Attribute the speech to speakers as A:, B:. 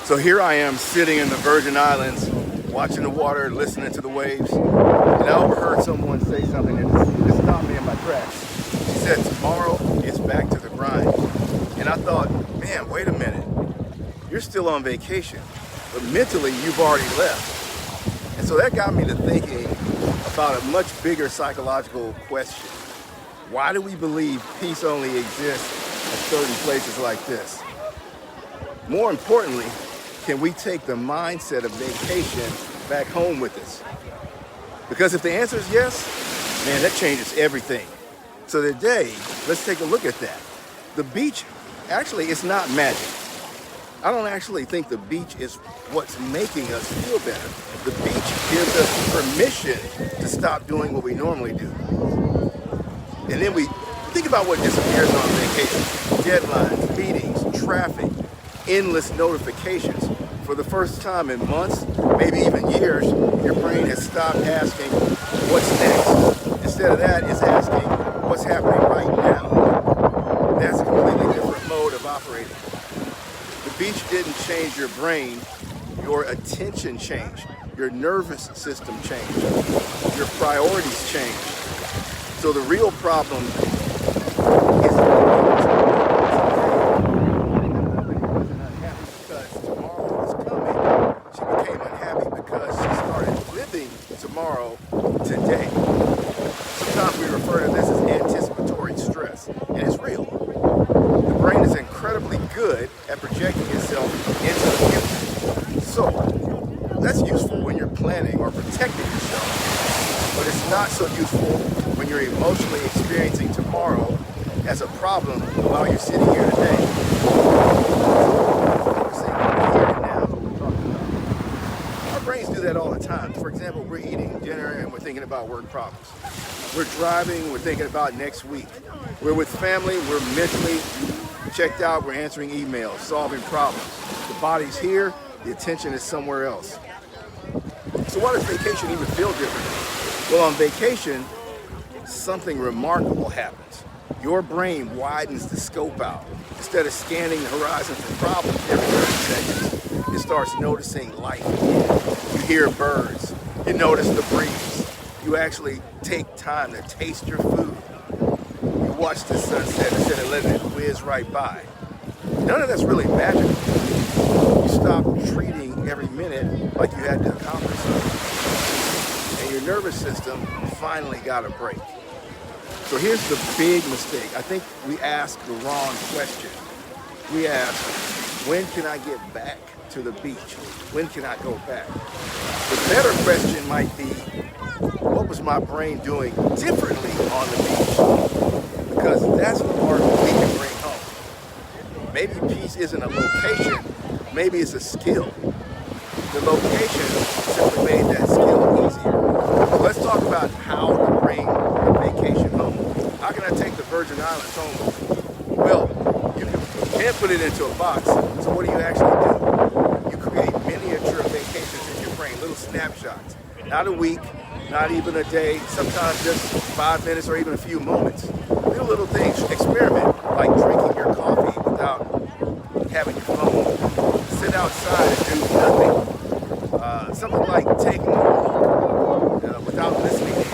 A: So here I am sitting in the Virgin Islands, watching the water, listening to the waves, and I overheard someone say something that just stopped me in my tracks. She said, tomorrow it's back to the grind. And I thought, man, wait a minute. You're still on vacation, but mentally you've already left. And so that got me to thinking about a much bigger psychological question. Why do we believe peace only exists at certain places like this? More importantly, can we take the mindset of vacation back home with us? Because if the answer is yes, man, that changes everything. So today, let's take a look at that. The beach, actually, it's not magic. I don't actually think the beach is what's making us feel better. The beach gives us permission to stop doing what we normally do. And then we think about what disappears on vacation. Deadlines, meetings, traffic, endless notifications. For the first time in months, maybe even years, your brain has stopped asking, what's next? Instead of that, it's asking, what's happening right now? That's a completely different mode of operating. The beach didn't change your brain, your attention changed, your nervous system changed, your priorities changed. So the real problem is tomorrow, today. Sometimes we refer to this as anticipatory stress, and it's real. The brain is incredibly good at projecting itself into the future. So, that's useful when you're planning or protecting yourself, but it's not so useful when you're emotionally experiencing tomorrow as a problem while you're sitting here today. Brains do that all the time. For example, we're eating dinner and we're thinking about work problems. We're driving, we're thinking about next week. We're with family, we're mentally checked out, we're answering emails, solving problems. The body's here, the attention is somewhere else. So why does vacation even feel different? Well, on vacation, something remarkable happens. Your brain widens the scope out. Instead of scanning the horizon for problems every 30 seconds, it starts noticing life. You hear birds, you notice the breeze. You actually take time to taste your food. You watch the sunset instead of letting it whiz right by. None of that's really magical. You stop treating every minute like you had to accomplish something. And your nervous system finally got a break. So here's the big mistake. I think we ask the wrong question. We ask, when can I get back to the beach? When can I go back? The better question might be, what was my brain doing differently on the beach? Because that's the part we can bring home. Maybe peace isn't a location, maybe it's a skill. The location simply made that skill easier. So let's talk about how to bring a vacation home. How can I take the Virgin Islands home? Well, you can't put it into a box, so what do you actually do? You create miniature vacations in your brain, little snapshots. Not a week, not even a day, sometimes just 5 minutes or even a few moments. Do little things, experiment, like drinking your coffee without having your phone. Sit outside and do nothing. Something like taking a walk without listening to